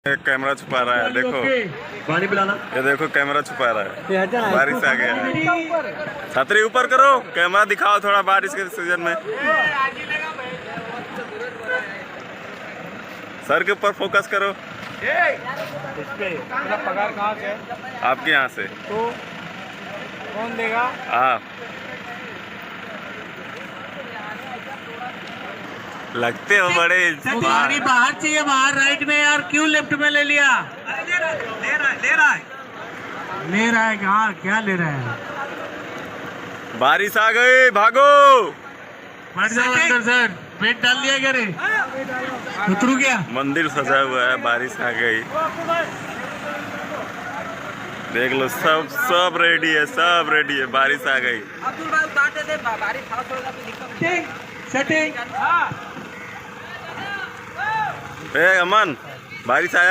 Camera छुपा रहा है, देखो पानी पिलाना। ये देखो कैमरा छुपा रहा है, बारिश आ गया है। छतरी ऊपर करो, कैमरा दिखाओ थोड़ा बारिश के सीजन में। सर के ऊपर फोकस करो। मेरा पगार कहाँ से है? आपके यहाँ से। तो कौन देगा? आप लगते हो बड़े। गाड़ी बाहर चाहिए, बाहर राइट में यार, क्यों लेफ्ट में ले लिया? ले रहा है हाँ, क्या ले रहा है? बारिश आ गई, भागो। बैठ जाओ अंदर सर, पेट डाल दिया क्या रे? उतरू गया? मंदिर सजा हुआ है, बारिश आ गई। देख लो, सब रेडी है, सब रेडी है, बारिश आ गई। अब्दुल भाई उतारते थे, बारिश था थोड़ा सा दिक्कत। सेटिंग ए अमन, बारिश आया।